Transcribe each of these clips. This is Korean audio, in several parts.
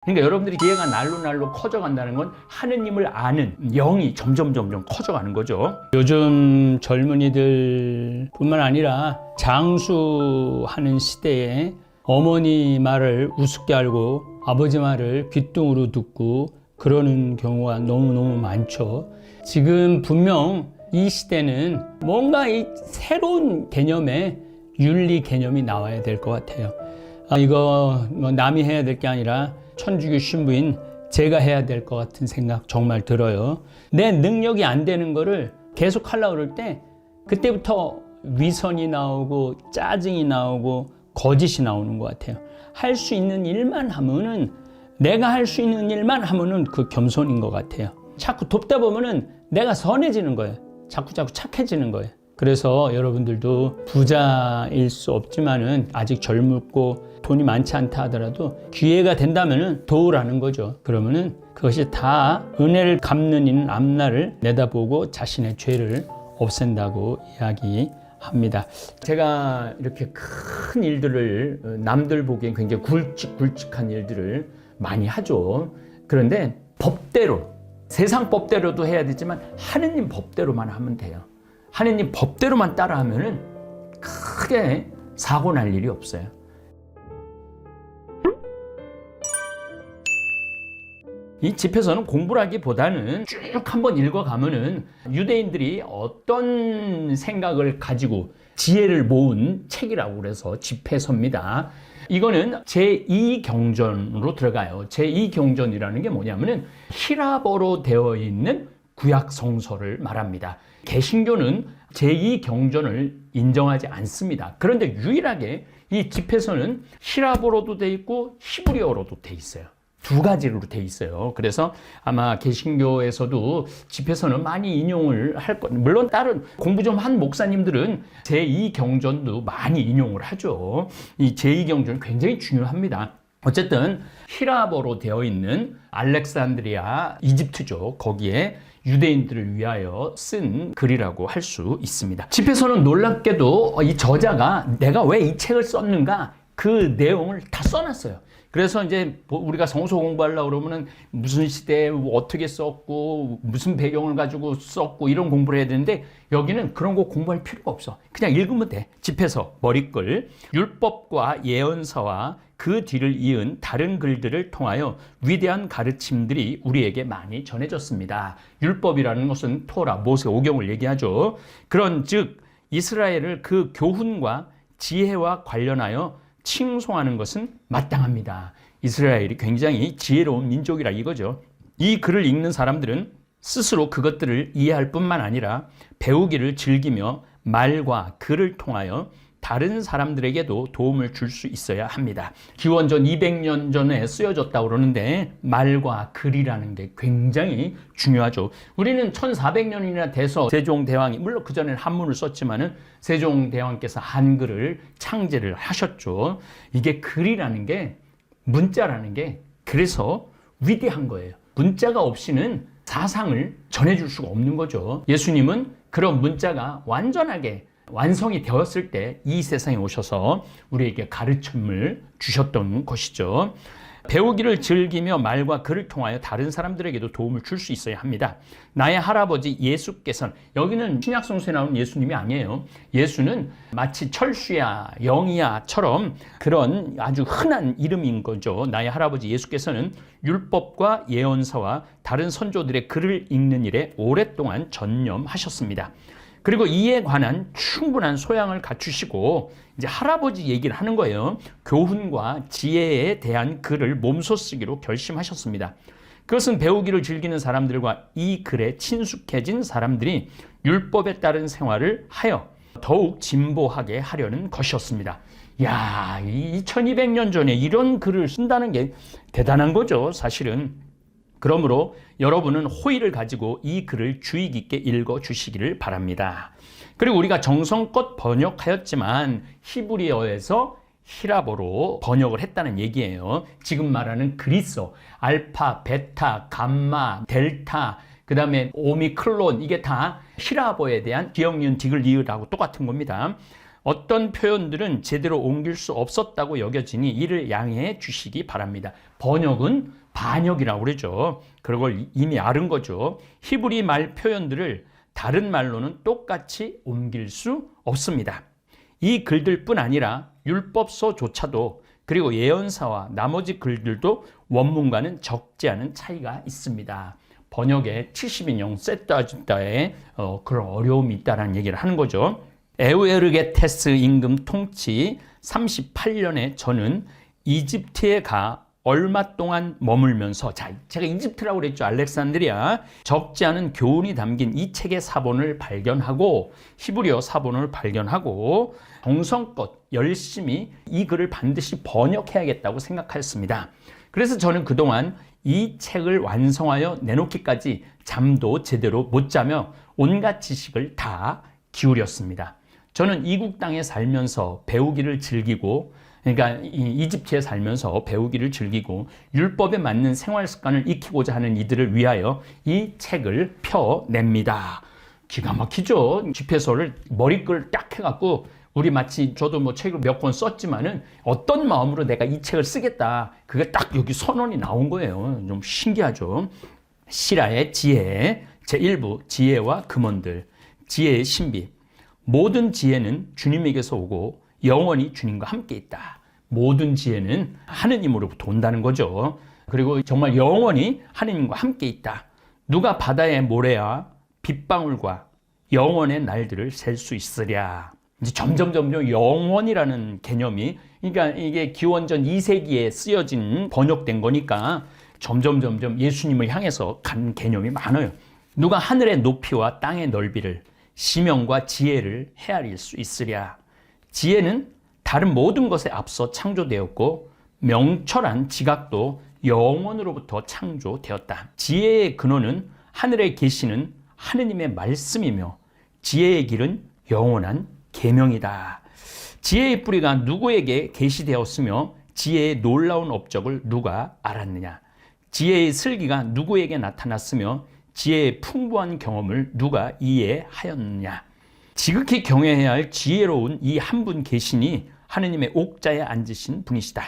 그러니까 여러분들이 기회가 날로 커져간다는 건 하느님을 아는 영이 점점 커져가는 거죠. 요즘 젊은이들 뿐만 아니라 장수하는 시대에 어머니 말을 우습게 알고 아버지 말을 귓등으로 듣고 그러는 경우가 너무너무 많죠. 지금 분명 이 시대는 뭔가 이 새로운 개념의 윤리 개념이 나와야 될 것 같아요. 이거 뭐 남이 해야 될 게 아니라 천주교 신부인 제가 해야 될 것 같은 생각 정말 들어요. 내 능력이 안 되는 거를 계속 하려고 그럴 때 그때부터 위선이 나오고 짜증이 나오고 거짓이 나오는 것 같아요. 할 수 있는 일만 하면은, 내가 할 수 있는 일만 하면은 그 겸손인 것 같아요. 자꾸 돕다 보면은 내가 선해지는 거예요. 자꾸 착해지는 거예요. 그래서 여러분들도 부자일 수 없지만은 아직 젊고 돈이 많지 않다 하더라도 기회가 된다면은 도우라는 거죠. 그러면은 그것이 다 은혜를 갚는 이는 앞날을 내다보고 자신의 죄를 없앤다고 이야기합니다. 제가 이렇게 큰 일들을 남들 보기엔 굉장히 굵직한 일들을 많이 하죠. 그런데 법대로, 세상 법대로도 해야 되지만 하느님 법대로만 하면 돼요. 하느님 법대로만 따라하면은 크게 사고 날 일이 없어요. 이 집에서는 공부를 하기보다는 쭉 한번 읽어가면은 유대인들이 어떤 생각을 가지고 지혜를 모은 책이라고 그래서 집회서입니다. 이거는 제2경전으로 들어가요. 제2경전이라는 게 뭐냐면은 히라버로 되어 있는 구약 성서를 말합니다. 개신교는 제2경전을 인정하지 않습니다. 그런데 유일하게 이 집회서는 히라버로도 돼 있고 히브리어로도 돼 있어요. 두 가지로 돼 있어요. 그래서 아마 개신교에서도 집회서는 많이 인용을 할 것. 물론 다른 공부 좀 한 목사님들은 제2경전도 많이 인용을 하죠. 이 제2경전은 굉장히 중요합니다. 어쨌든 히라버로 되어 있는 알렉산드리아, 이집트죠. 거기에 유대인들을 위하여 쓴 글이라고 할 수 있습니다. 집회서는 놀랍게도 이 저자가 내가 왜 이 책을 썼는가 그 내용을 다 써놨어요. 그래서 이제 우리가 성서 공부하려고 그러면은 무슨 시대에 어떻게 썼고 무슨 배경을 가지고 썼고 이런 공부를 해야 되는데 여기는 그런 거 공부할 필요가 없어. 그냥 읽으면 돼. 집회서 머리글, 율법과 예언서와 그 뒤를 이은 다른 글들을 통하여 위대한 가르침들이 우리에게 많이 전해졌습니다. 율법이라는 것은 토라, 모세, 오경을 얘기하죠. 그런 즉 이스라엘을 그 교훈과 지혜와 관련하여 칭송하는 것은 마땅합니다. 이스라엘이 굉장히 지혜로운 민족이라 이거죠. 이 글을 읽는 사람들은 스스로 그것들을 이해할 뿐만 아니라 배우기를 즐기며 말과 글을 통하여 다른 사람들에게도 도움을 줄 수 있어야 합니다. 기원전 200년 전에 쓰여졌다고 그러는데 말과 글이라는 게 굉장히 중요하죠. 우리는 1400년이나 돼서 세종대왕이, 물론 그전에는 한문을 썼지만은 세종대왕께서 한글을 창제를 하셨죠. 이게 글이라는 게, 문자라는 게 그래서 위대한 거예요. 문자가 없이는 사상을 전해줄 수가 없는 거죠. 예수님은 그런 문자가 완전하게 완성이 되었을 때 이 세상에 오셔서 우리에게 가르침을 주셨던 것이죠. 배우기를 즐기며 말과 글을 통하여 다른 사람들에게도 도움을 줄 수 있어야 합니다. 나의 할아버지 예수께서는, 여기는 신약성서에 나오는 예수님이 아니에요. 예수는 마치 철수야, 영이야처럼 그런 아주 흔한 이름인 거죠. 나의 할아버지 예수께서는 율법과 예언서와 다른 선조들의 글을 읽는 일에 오랫동안 전념하셨습니다. 그리고 이에 관한 충분한 소양을 갖추시고 이제 할아버지 얘기를 하는 거예요. 교훈과 지혜에 대한 글을 몸소 쓰기로 결심하셨습니다. 그것은 배우기를 즐기는 사람들과 이 글에 친숙해진 사람들이 율법에 따른 생활을 하여 더욱 진보하게 하려는 것이었습니다. 야, 2200년 전에 이런 글을 쓴다는 게 대단한 거죠, 사실은. 그러므로 여러분은 호의를 가지고 이 글을 주의 깊게 읽어주시기를 바랍니다. 그리고 우리가 정성껏 번역하였지만 히브리어에서 히라버로 번역을 했다는 얘기예요. 지금 말하는 그리스어, 알파, 베타, 감마, 델타, 그 다음에 오미크론, 이게 다 히라버에 대한 기억, 니은, 디귿, 리을하고 똑같은 겁니다. 어떤 표현들은 제대로 옮길 수 없었다고 여겨지니 이를 양해해 주시기 바랍니다. 번역은 반역이라고 그러죠. 그걸 이미 앓은 거죠. 히브리 말 표현들을 다른 말로는 똑같이 옮길 수 없습니다. 이 글들뿐 아니라 율법서조차도 그리고 예언사와 나머지 글들도 원문과는 적지 않은 차이가 있습니다. 번역에 70인용 세타주다에 그런 어려움이 있다는 얘기를 하는 거죠. 에우에르게테스 임금 통치 38년에 저는 이집트에 가 얼마 동안 머물면서, 자, 제가 이집트라고 그랬죠. 알렉산드리아. 적지 않은 교훈이 담긴 이 책의 사본을 발견하고, 히브리어 사본을 발견하고 정성껏 열심히 이 글을 반드시 번역해야겠다고 생각하였습니다. 그래서 저는 그동안 이 책을 완성하여 내놓기까지 잠도 제대로 못 자며 온갖 지식을 다 기울였습니다. 저는 이국 땅에 살면서 배우기를 즐기고, 그러니까 이집트에 살면서 배우기를 즐기고 율법에 맞는 생활 습관을 익히고자 하는 이들을 위하여 이 책을 펴냅니다. 기가 막히죠. 집회서를 머리글 딱 해갖고, 우리 마치 저도 뭐 책을 몇 권 썼지만은 어떤 마음으로 내가 이 책을 쓰겠다, 그게 딱 여기 선언이 나온 거예요. 좀 신기하죠. 시라의 지혜 제1부, 지혜와 금원들. 지혜의 신비. 모든 지혜는 주님에게서 오고 영원히 주님과 함께 있다. 모든 지혜는 하느님으로부터 온다는 거죠. 그리고 정말 영원히 하느님과 함께 있다. 누가 바다의 모래와 빗방울과 영원의 날들을 셀 수 있으랴. 이제 점점 영원이라는 개념이, 그러니까 이게 기원전 2세기에 쓰여진 번역된 거니까 점점 예수님을 향해서 간 개념이 많아요. 누가 하늘의 높이와 땅의 넓이를, 심형과 지혜를 헤아릴 수 있으랴. 지혜는 다른 모든 것에 앞서 창조되었고 명철한 지각도 영원으로부터 창조되었다. 지혜의 근원은 하늘에 계시는 하느님의 말씀이며 지혜의 길은 영원한 계명이다. 지혜의 뿌리가 누구에게 계시되었으며 지혜의 놀라운 업적을 누가 알았느냐. 지혜의 슬기가 누구에게 나타났으며 지혜의 풍부한 경험을 누가 이해하였느냐. 지극히 경외해야 할 지혜로운 이 한 분 계시니 하느님의 옥자에 앉으신 분이시다.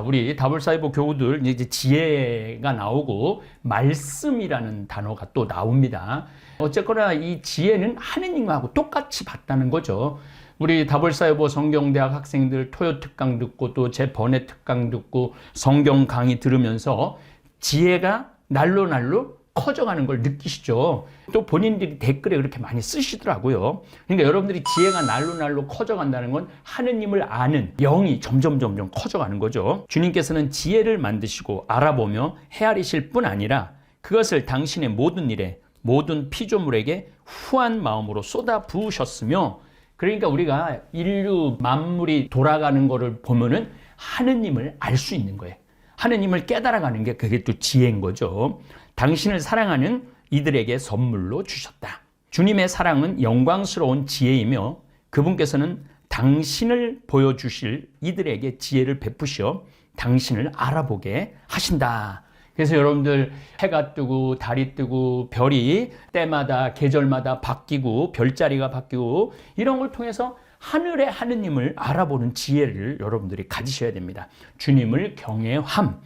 우리 다볼사이버 교우들 이제 지혜가 나오고 말씀이라는 단어가 또 나옵니다. 어쨌거나 이 지혜는 하느님하고 똑같이 봤다는 거죠. 우리 다볼사이버 성경대학 학생들 토요 특강 듣고 또 제 번외 특강 듣고 성경 강의 들으면서 지혜가 날로 커져가는 걸 느끼시죠? 또 본인들이 댓글에 그렇게 많이 쓰시더라고요. 그러니까 여러분들이 지혜가 날로 커져간다는 건 하느님을 아는 영이 점점 커져가는 거죠. 주님께서는 지혜를 만드시고 알아보며 헤아리실 뿐 아니라 그것을 당신의 모든 일에, 모든 피조물에게 후한 마음으로 쏟아 부으셨으며, 그러니까 우리가 인류 만물이 돌아가는 거를 보면은 하느님을 알 수 있는 거예요. 하느님을 깨달아가는 게 그게 또 지혜인 거죠. 당신을 사랑하는 이들에게 선물로 주셨다. 주님의 사랑은 영광스러운 지혜이며 그분께서는 당신을 보여주실 이들에게 지혜를 베푸셔 당신을 알아보게 하신다. 그래서 여러분들 해가 뜨고 달이 뜨고 별이 때마다 계절마다 바뀌고 별자리가 바뀌고 이런 걸 통해서 하늘의 하느님을 알아보는 지혜를 여러분들이 가지셔야 됩니다. 주님을 경외함.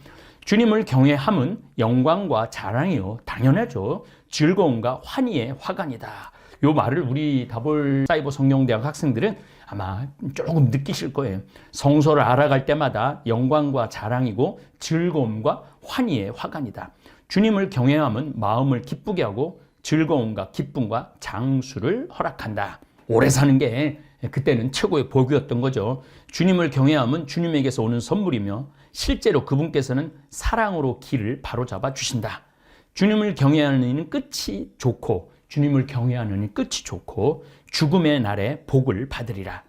주님을 경외함은 영광과 자랑이요, 당연하죠. 즐거움과 환희의 화관이다. 이 말을 우리 다볼사이버 성경대학 학생들은 아마 조금 느끼실 거예요. 성서를 알아갈 때마다 영광과 자랑이고 즐거움과 환희의 화관이다. 주님을 경외함은 마음을 기쁘게 하고 즐거움과 기쁨과 장수를 허락한다. 오래 사는 게 그때는 최고의 복이었던 거죠. 주님을 경외함은 주님에게서 오는 선물이며 실제로 그분께서는 사랑으로 길을 바로잡아 주신다. 주님을 경외하는 이는 끝이 좋고 주님을 경외하는 이는 끝이 좋고 죽음의 날에 복을 받으리라.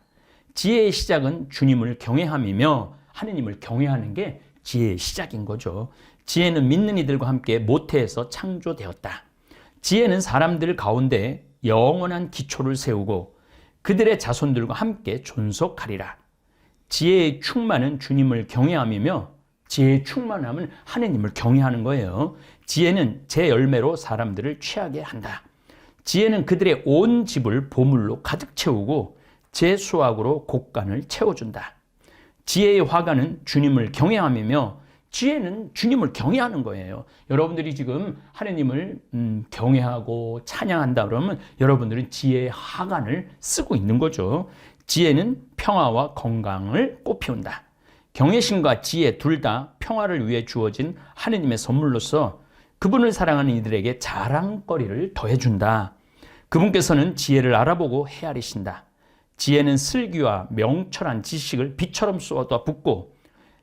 지혜의 시작은 주님을 경외함이며 하느님을 경외하는 게 지혜의 시작인 거죠. 지혜는 믿는 이들과 함께 모태에서 창조되었다. 지혜는 사람들 가운데 영원한 기초를 세우고 그들의 자손들과 함께 존속하리라. 지혜의 충만은 주님을 경외함이며 지혜의 충만함은 하느님을 경외하는 거예요. 지혜는 제 열매로 사람들을 취하게 한다. 지혜는 그들의 온 집을 보물로 가득 채우고 제 수확으로 곡간을 채워준다. 지혜의 화관은 주님을 경외함이며 지혜는 주님을 경외하는 거예요. 여러분들이 지금 하느님을 경외하고 찬양한다 그러면 여러분들은 지혜의 화관을 쓰고 있는 거죠. 지혜는 평화와 건강을 꽃피운다. 경외심과 지혜 둘 다 평화를 위해 주어진 하느님의 선물로서 그분을 사랑하는 이들에게 자랑거리를 더해준다. 그분께서는 지혜를 알아보고 헤아리신다. 지혜는 슬기와 명철한 지식을 빛처럼 쏟아 붓고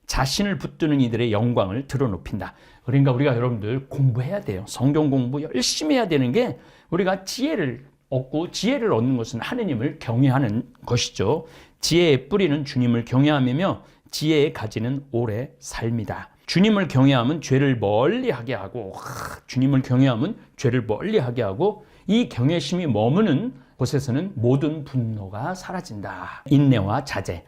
자신을 붙드는 이들의 영광을 드러높인다. 그러니까 우리가 여러분들 공부해야 돼요. 성경 공부 열심히 해야 되는 게 우리가 지혜를 얻고 지혜를 얻는 것은 하느님을 경외하는 것이죠. 지혜의 뿌리는 주님을 경외함이며 지혜의 가지는 오래 삶이다. 주님을 경외함은 죄를 멀리하게 하고 주님을 경외함은 죄를 멀리하게 하고 이 경외심이 머무는 곳에서는 모든 분노가 사라진다. 인내와 자제.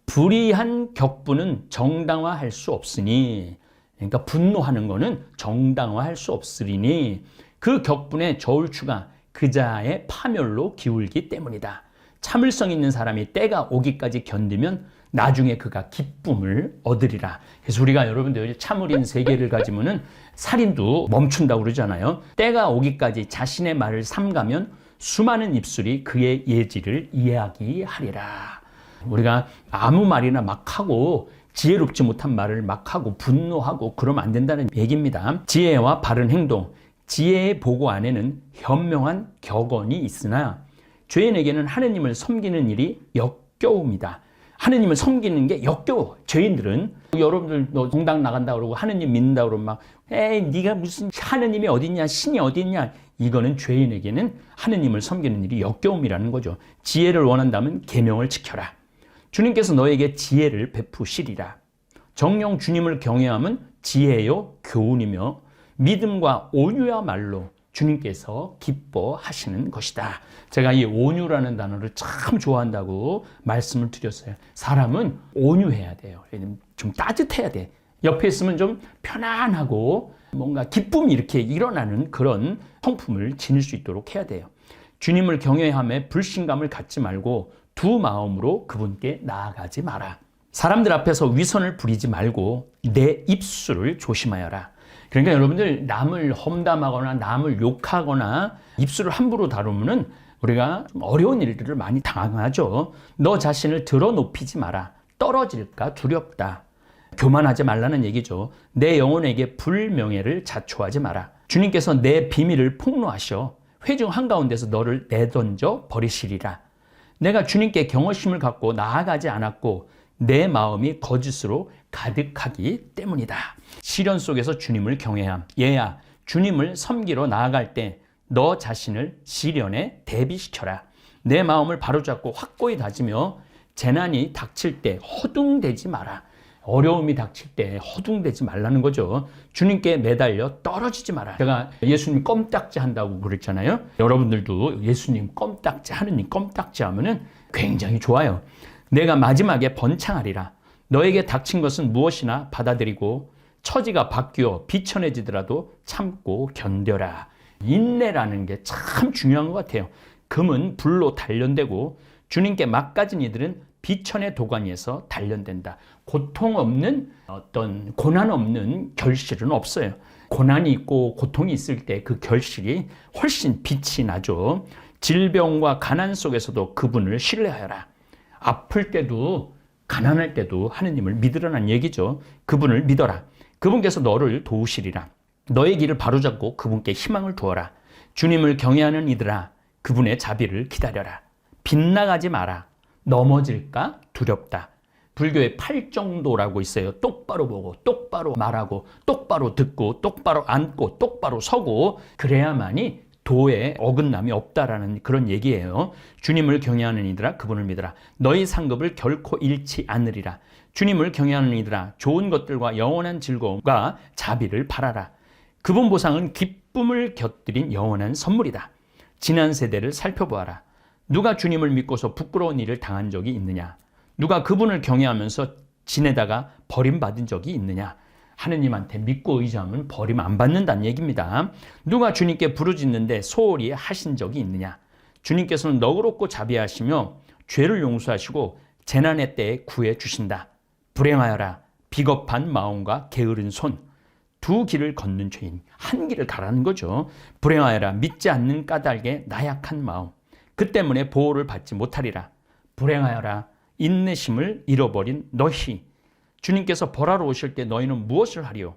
불의한 격분은 정당화할 수 없으니, 그러니까 분노하는 것은 정당화할 수 없으리니 그 격분의 저울추가 그자의 파멸로 기울기 때문이다. 참을성 있는 사람이 때가 오기까지 견디면 나중에 그가 기쁨을 얻으리라. 그래서 우리가 여러분들 참을인 세계를 가지면은 살인도 멈춘다고 그러잖아요. 때가 오기까지 자신의 말을 삼가면 수많은 입술이 그의 예지를 이야기하리라. 우리가 아무 말이나 막 하고 지혜롭지 못한 말을 막 하고 분노하고 그러면 안 된다는 얘기입니다. 지혜와 바른 행동, 지혜의 보고 안에는 현명한 격언이 있으나 죄인에게는 하느님을 섬기는 일이 역겨움이다. 하느님을 섬기는 게 역겨워. 죄인들은 여러분들 너 정당 나간다 그러고 하느님 믿는다 그러면 막 에이 네가 무슨 하느님이 어딨냐 신이 어딨냐. 이거는 죄인에게는 하느님을 섬기는 일이 역겨움이라는 거죠. 지혜를 원한다면 계명을 지켜라. 주님께서 너에게 지혜를 베푸시리라. 정령 주님을 경외함은 지혜요 교훈이며 믿음과 온유야말로 주님께서 기뻐하시는 것이다. 제가 이 온유라는 단어를 참 좋아한다고 말씀을 드렸어요. 사람은 온유해야 돼요. 좀 따뜻해야 돼. 옆에 있으면 좀 편안하고 뭔가 기쁨이 이렇게 일어나는 그런 성품을 지닐 수 있도록 해야 돼요. 주님을 경외함에 불신감을 갖지 말고 두 마음으로 그분께 나아가지 마라. 사람들 앞에서 위선을 부리지 말고 내 입술을 조심하여라. 그러니까 여러분들 남을 험담하거나 남을 욕하거나 입술을 함부로 다루면은 우리가 좀 어려운 일들을 많이 당하죠. 너 자신을 드러높이지 마라. 떨어질까 두렵다. 교만하지 말라는 얘기죠. 내 영혼에게 불명예를 자초하지 마라. 주님께서 내 비밀을 폭로하셔 회중 한가운데서 너를 내던져 버리시리라. 내가 주님께 경외심을 갖고 나아가지 않았고 내 마음이 거짓으로 가득하기 때문이다. 시련 속에서 주님을 경외함. 얘야, 주님을 섬기러 나아갈 때 너 자신을 시련에 대비시켜라. 내 마음을 바로잡고 확고히 다지며 재난이 닥칠 때 허둥대지 마라. 어려움이 닥칠 때 허둥대지 말라는 거죠. 주님께 매달려 떨어지지 마라. 제가 예수님 껌딱지 한다고 그랬잖아요. 여러분들도 예수님 껌딱지, 하느님 껌딱지 하면은 굉장히 좋아요. 내가 마지막에 번창하리라. 너에게 닥친 것은 무엇이나 받아들이고 처지가 바뀌어 비천해지더라도 참고 견뎌라. 인내라는 게 참 중요한 것 같아요. 금은 불로 단련되고 주님께 막가진 이들은 비천의 도가니에서 단련된다. 고통 없는 어떤 고난 없는 결실은 없어요. 고난이 있고 고통이 있을 때 그 결실이 훨씬 빛이 나죠. 질병과 가난 속에서도 그분을 신뢰하여라. 아플 때도 가난할 때도 하느님을 믿으라는 얘기죠. 그분을 믿어라. 그분께서 너를 도우시리라. 너의 길을 바로잡고 그분께 희망을 두어라. 주님을 경외하는 이들아, 그분의 자비를 기다려라. 빗나가지 마라. 넘어질까 두렵다. 불교의 팔정도라고 있어요. 똑바로 보고 똑바로 말하고 똑바로 듣고 똑바로 앉고 똑바로 서고 그래야만이 도에 어긋남이 없다라는 그런 얘기예요. 주님을 경외하는 이들아 그분을 믿어라. 너희 상급을 결코 잃지 않으리라. 주님을 경외하는 이들아 좋은 것들과 영원한 즐거움과 자비를 바라라. 그분 보상은 기쁨을 곁들인 영원한 선물이다. 지난 세대를 살펴보아라. 누가 주님을 믿고서 부끄러운 일을 당한 적이 있느냐? 누가 그분을 경외하면서 지내다가 버림받은 적이 있느냐? 하느님한테 믿고 의지하면 버림 안 받는다는 얘기입니다. 누가 주님께 부르짖는데 소홀히 하신 적이 있느냐? 주님께서는 너그럽고 자비하시며 죄를 용서하시고 재난의 때에 구해 주신다. 불행하여라 비겁한 마음과 게으른 손, 두 길을 걷는 죄인, 한 길을 가라는 거죠. 불행하여라 믿지 않는 까닭에 나약한 마음, 그 때문에 보호를 받지 못하리라. 불행하여라 인내심을 잃어버린 너희, 주님께서 벌하러 오실 때 너희는 무엇을 하리요?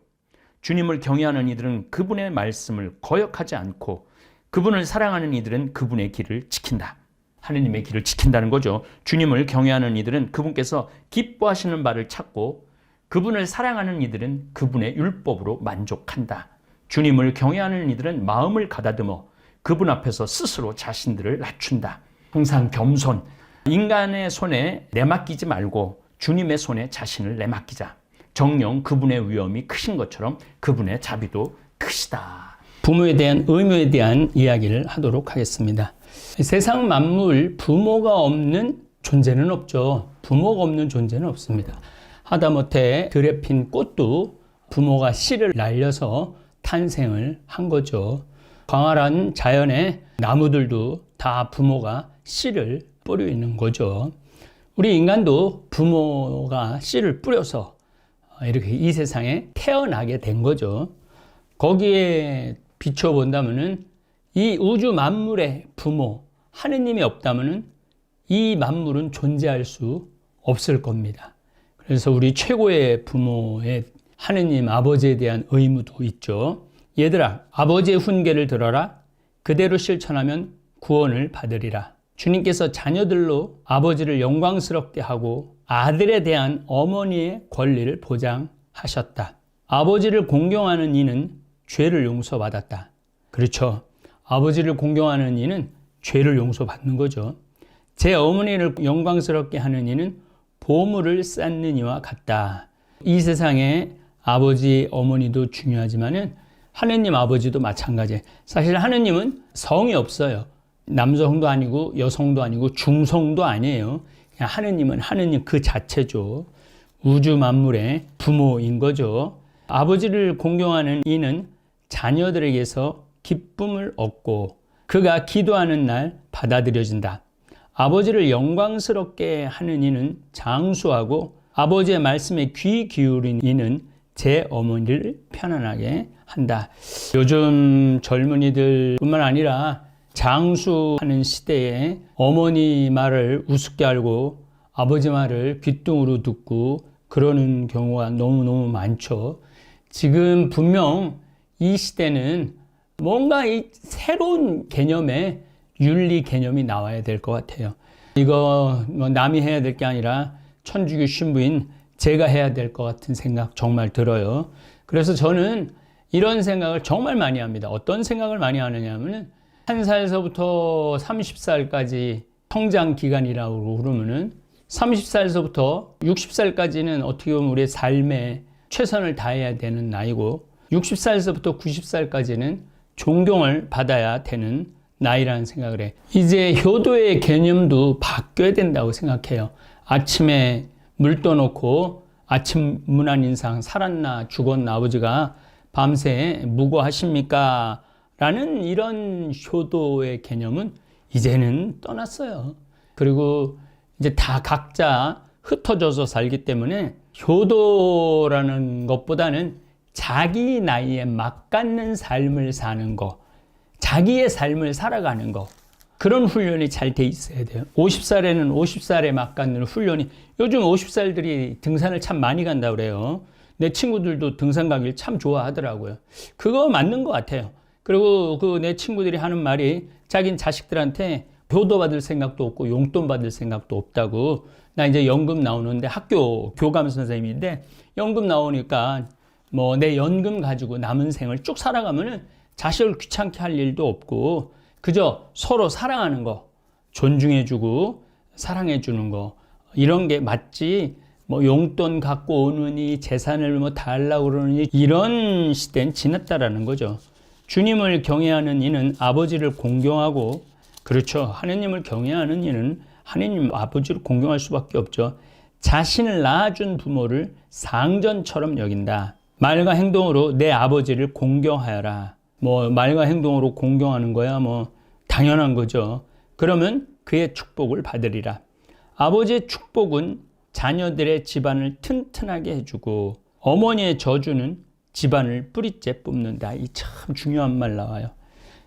주님을 경외하는 이들은 그분의 말씀을 거역하지 않고 그분을 사랑하는 이들은 그분의 길을 지킨다. 하느님의 길을 지킨다는 거죠. 주님을 경외하는 이들은 그분께서 기뻐하시는 바를 찾고 그분을 사랑하는 이들은 그분의 율법으로 만족한다. 주님을 경외하는 이들은 마음을 가다듬어 그분 앞에서 스스로 자신들을 낮춘다. 항상 겸손, 인간의 손에 내맡기지 말고 주님의 손에 자신을 내맡기자. 정녕 그분의 위엄이 크신 것처럼 그분의 자비도 크시다. 부모에 대한 의무에 대한 이야기를 하도록 하겠습니다. 세상 만물 부모가 없는 존재는 없죠. 부모가 없는 존재는 없습니다. 하다못해 들에 핀 꽃도 부모가 씨를 날려서 탄생을 한 거죠. 광활한 자연의 나무들도 다 부모가 씨를 뿌려 있는 거죠. 우리 인간도 부모가 씨를 뿌려서 이렇게 이 세상에 태어나게 된 거죠. 거기에 비춰본다면은 이 우주 만물의 부모, 하느님이 없다면은 이 만물은 존재할 수 없을 겁니다. 그래서 우리 최고의 부모의 하느님 아버지에 대한 의무도 있죠. 얘들아, 아버지의 훈계를 들어라. 그대로 실천하면 구원을 받으리라. 주님께서 자녀들로 아버지를 영광스럽게 하고 아들에 대한 어머니의 권리를 보장하셨다. 아버지를 공경하는 이는 죄를 용서받았다. 그렇죠. 아버지를 공경하는 이는 죄를 용서받는 거죠. 제 어머니를 영광스럽게 하는 이는 보물을 쌓는 이와 같다. 이 세상에 아버지, 어머니도 중요하지만은 하느님 아버지도 마찬가지예요. 사실 하느님은 성이 없어요. 남성도 아니고 여성도 아니고 중성도 아니에요. 그냥 하느님은 하느님 그 자체죠. 우주 만물의 부모인 거죠. 아버지를 공경하는 이는 자녀들에게서 기쁨을 얻고 그가 기도하는 날 받아들여진다. 아버지를 영광스럽게 하는 이는 장수하고 아버지의 말씀에 귀 기울인 이는 제 어머니를 편안하게 한다. 요즘 젊은이들뿐만 아니라 장수하는 시대에 어머니 말을 우습게 알고 아버지 말을 귓등으로 듣고 그러는 경우가 너무너무 많죠. 지금 분명 이 시대는 뭔가 이 새로운 개념의 윤리 개념이 나와야 될 것 같아요. 이거 뭐 남이 해야 될 게 아니라 천주교 신부인 제가 해야 될 것 같은 생각 정말 들어요. 그래서 저는 이런 생각을 정말 많이 합니다. 어떤 생각을 많이 하느냐 하면은 1살서부터 30살까지 성장 기간이라고 그러면은 30살서부터 60살까지는 어떻게 보면 우리의 삶에 최선을 다해야 되는 나이고 60살서부터 90살까지는 존경을 받아야 되는 나이라는 생각을 해. 이제 효도의 개념도 바뀌어야 된다고 생각해요. 아침에 물 떠놓고 아침 문안 인상 살았나 죽었나 아버지가 밤새 무고하십니까? 라는 이런 효도의 개념은 이제는 떠났어요. 그리고 이제 다 각자 흩어져서 살기 때문에 효도라는 것보다는 자기 나이에 맞갖는 삶을 사는 거, 자기의 삶을 살아가는 거, 그런 훈련이 잘 돼 있어야 돼요. 50살에는 50살에 맞갖는 훈련이, 요즘 50살들이 등산을 참 많이 간다고 그래요. 내 친구들도 등산 가길 참 좋아하더라고요. 그거 맞는 것 같아요. 그리고 그 내 친구들이 하는 말이 자기는 자식들한테 효도 받을 생각도 없고 용돈 받을 생각도 없다고. 나 이제 연금 나오는데 학교 교감 선생님인데 연금 나오니까 뭐 내 연금 가지고 남은 생을 쭉 살아가면은 자식을 귀찮게 할 일도 없고 그저 서로 사랑하는 거, 존중해주고 사랑해주는 거, 이런 게 맞지 뭐 용돈 갖고 오느니 재산을 뭐 달라고 그러느니 이런 시대는 지났다라는 거죠. 주님을 경외하는 이는 아버지를 공경하고, 그렇죠, 하느님을 경외하는 이는 하느님 아버지를 공경할 수밖에 없죠. 자신을 낳아준 부모를 상전처럼 여긴다. 말과 행동으로 내 아버지를 공경하여라. 뭐 말과 행동으로 공경하는 거야 뭐 당연한 거죠. 그러면 그의 축복을 받으리라. 아버지의 축복은 자녀들의 집안을 튼튼하게 해주고 어머니의 저주는 집안을 뿌리째 뽑는다. 이 참 중요한 말 나와요.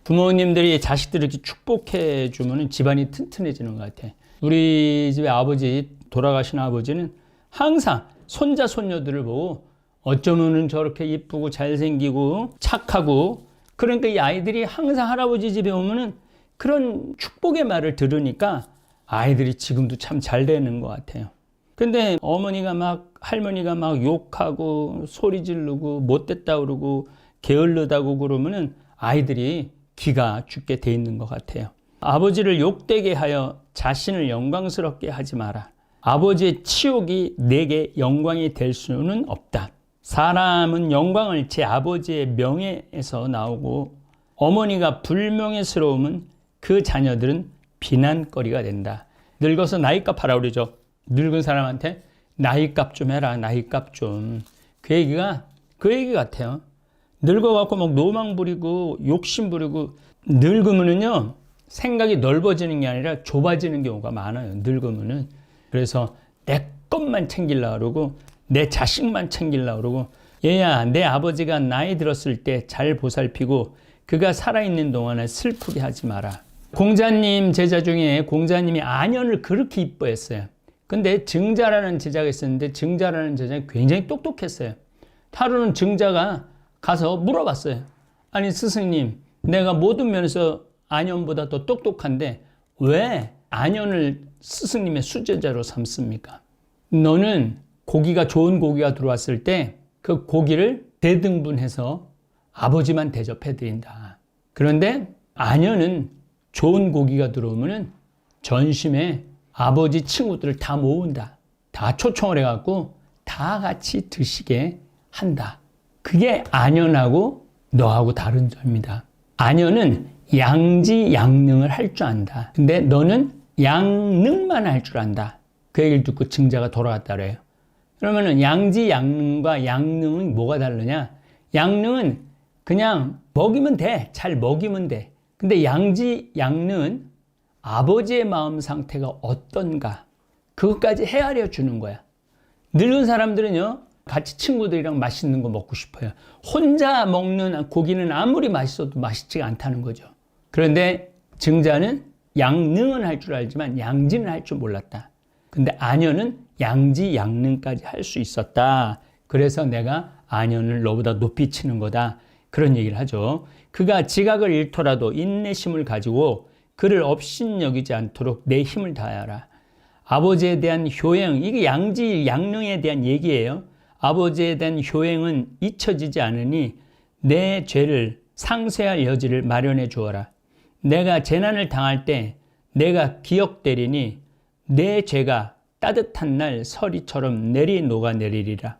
부모님들이 자식들을 이렇게 축복해 주면 집안이 튼튼해지는 것 같아. 우리 집에 아버지, 돌아가신 아버지는 항상 손자 손녀들을 보고 어쩌면은 저렇게 예쁘고 잘생기고 착하고, 그러니까 이 아이들이 항상 할아버지 집에 오면은 그런 축복의 말을 들으니까 아이들이 지금도 참 잘 되는 것 같아요. 근데 어머니가 막, 할머니가 막 욕하고 소리 지르고 못됐다 그러고 게을르다고 그러면은 아이들이 기가 죽게 돼 있는 것 같아요. 아버지를 욕되게 하여 자신을 영광스럽게 하지 마라. 아버지의 치욕이 내게 영광이 될 수는 없다. 사람은 영광을 제 아버지의 명예에서 나오고 어머니가 불명예스러우면 그 자녀들은 비난거리가 된다. 늙어서 나이값 하라 그러죠. 늙은 사람한테 나이값 좀 해라, 나이값 좀. 그 얘기 같아요. 늙어갖고 막 노망 부리고 욕심 부리고, 늙으면은요 생각이 넓어지는 게 아니라 좁아지는 경우가 많아요. 늙으면은. 그래서 내 것만 챙기려고 그러고 내 자식만 챙기려고 그러고, 얘야, 내 아버지가 나이 들었을 때 잘 보살피고 그가 살아있는 동안에 슬프게 하지 마라. 공자님 제자 중에 공자님이 안연을 그렇게 이뻐했어요. 근데 증자라는 제자가 있었는데 증자라는 제자가 굉장히 똑똑했어요. 하루는 증자가 가서 물어봤어요. 아니 스승님, 내가 모든 면에서 안연보다 더 똑똑한데 왜 안연을 스승님의 수제자로 삼습니까? 너는 고기가, 좋은 고기가 들어왔을 때 그 고기를 대등분해서 아버지만 대접해드린다. 그런데 안연은 좋은 고기가 들어오면은 전심에 아버지 친구들을 다 모은다. 다 초청을 해갖고 다 같이 드시게 한다. 그게 안연하고 너하고 다른 점입니다. 안연은 양지양능을 할 줄 안다. 근데 너는 양능만 할 줄 안다. 그 얘기를 듣고 증자가 돌아왔다 그래요. 그러면은 양지양능과 양능은 뭐가 다르냐? 양능은 그냥 먹이면 돼. 잘 먹이면 돼. 근데 양지양능은 아버지의 마음 상태가 어떤가, 그것까지 헤아려 주는 거야. 늙은 사람들은요, 같이 친구들이랑 맛있는 거 먹고 싶어요. 혼자 먹는 고기는 아무리 맛있어도 맛있지가 않다는 거죠. 그런데 증자는 양능은 할 줄 알지만 양지는 할 줄 몰랐다. 근데 안연은 양지 양능까지 할 수 있었다. 그래서 내가 안연을 너보다 높이 치는 거다. 그런 얘기를 하죠. 그가 지각을 잃더라도 인내심을 가지고 그를 업신여기지 않도록 내 힘을 다하라. 아버지에 대한 효행, 이게 양지 양능에 대한 얘기예요. 아버지에 대한 효행은 잊혀지지 않으니 내 죄를 상쇄할 여지를 마련해 주어라. 내가 재난을 당할 때 내가 기억되리니 내 죄가 따뜻한 날 서리처럼 내리 녹아내리리라.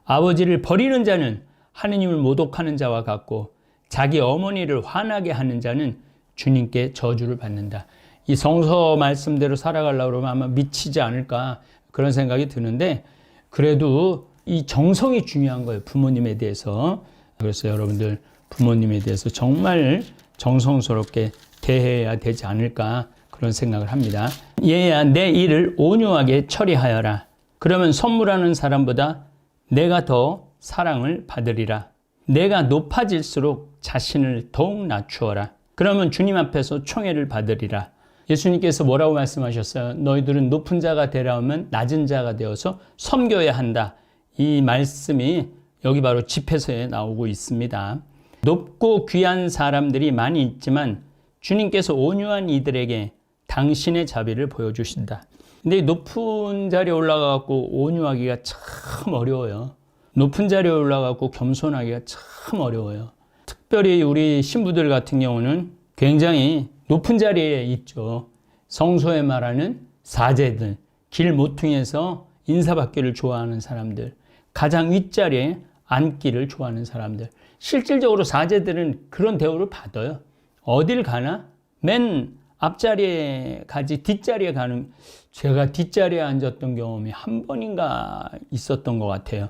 아버지를 버리는 자는 하느님을 모독하는 자와 같고 자기 어머니를 화나게 하는 자는 주님께 저주를 받는다. 이 성서 말씀대로 살아가려고 그러면 아마 미치지 않을까 그런 생각이 드는데, 그래도 이 정성이 중요한 거예요. 부모님에 대해서. 그래서 여러분들 부모님에 대해서 정말 정성스럽게 대해야 되지 않을까 그런 생각을 합니다. 얘야, 내 일을 온유하게 처리하여라. 그러면 선물하는 사람보다 내가 더 사랑을 받으리라. 내가 높아질수록 자신을 더욱 낮추어라. 그러면 주님 앞에서 총애를 받으리라. 예수님께서 뭐라고 말씀하셨어요? 너희들은 높은 자가 되려면 낮은 자가 되어서 섬겨야 한다. 이 말씀이 여기 바로 집회서에 나오고 있습니다. 높고 귀한 사람들이 많이 있지만 주님께서 온유한 이들에게 당신의 자비를 보여주신다. 근데 높은 자리에 올라가고 온유하기가 참 어려워요. 높은 자리에 올라가고 겸손하기가 참 어려워요. 특별히 우리 신부들 같은 경우는 굉장히 높은 자리에 있죠. 성소에 말하는 사제들, 길 모퉁이에서 인사받기를 좋아하는 사람들, 가장 윗자리에 앉기를 좋아하는 사람들. 실질적으로 사제들은 그런 대우를 받아요. 어딜 가나 맨 앞자리에 가지 뒷자리에 가는, 제가 뒷자리에 앉았던 경험이 한 번인가 있었던 것 같아요.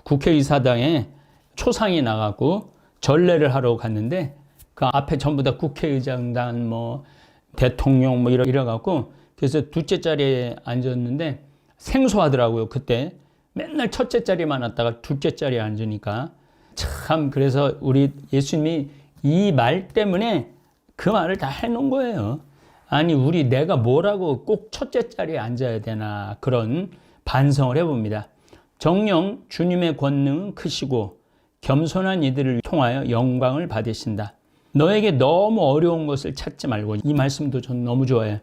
국회의사당에 초상이 나가고 전례를 하러 갔는데 그 앞에 전부 다 국회의장단 뭐 대통령 뭐 이래갖고 그래서 둘째 자리에 앉았는데 생소하더라고요. 그때 맨날 첫째 자리만 왔다가 둘째 자리에 앉으니까 참, 그래서 우리 예수님이 이 말 때문에 그 말을 다 해놓은 거예요. 아니, 내가 뭐라고 꼭 첫째 자리에 앉아야 되나, 그런 반성을 해봅니다. 정녕 주님의 권능은 크시고 겸손한 이들을 통하여 영광을 받으신다. 너에게 너무 어려운 것을 찾지 말고, 이 말씀도 전 너무 좋아해요.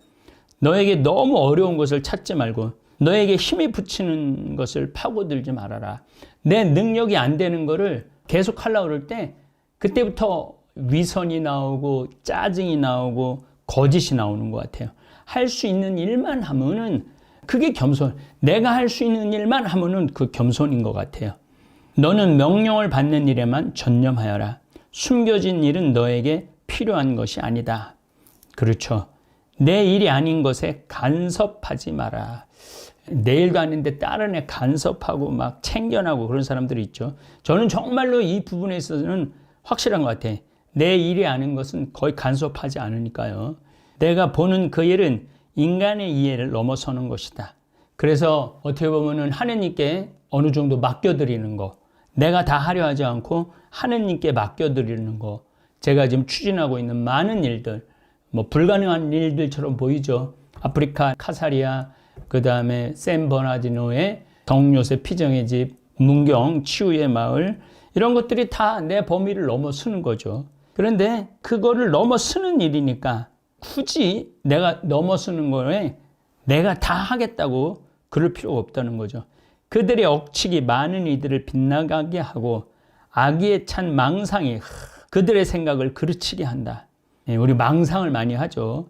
너에게 너무 어려운 것을 찾지 말고 너에게 힘이 붙이는 것을 파고들지 말아라. 내 능력이 안 되는 거를 계속 하려고 그럴 때 그때부터 위선이 나오고 짜증이 나오고 거짓이 나오는 것 같아요. 할 수 있는 일만 하면은 그게 겸손. 내가 할 수 있는 일만 하면은 그 겸손인 것 같아요. 너는 명령을 받는 일에만 전념하여라. 숨겨진 일은 너에게 필요한 것이 아니다. 그렇죠. 내 일이 아닌 것에 간섭하지 마라. 내 일도 아닌데 다른 애 간섭하고 막 챙겨나고 그런 사람들이 있죠. 저는 정말로 이 부분에 있어서는 확실한 것 같아. 내 일이 아닌 것은 거의 간섭하지 않으니까요. 내가 보는 그 일은 인간의 이해를 넘어서는 것이다. 그래서 어떻게 보면은 하느님께 어느 정도 맡겨드리는 거, 내가 다 하려 하지 않고 하느님께 맡겨드리는 거, 제가 지금 추진하고 있는 많은 일들, 뭐 불가능한 일들처럼 보이죠. 아프리카 카사리아, 그 다음에 샌버나디노의 정요셉 피정의 집, 문경 치유의 마을, 이런 것들이 다 내 범위를 넘어서는 거죠. 그런데 그거를 넘어서는 일이니까 굳이 내가 넘어서는 거에 내가 다 하겠다고 그럴 필요가 없다는 거죠. 그들의 억측이 많은 이들을 빗나가게 하고 악의에 찬 망상이 그들의 생각을 그르치게 한다. 우리 망상을 많이 하죠.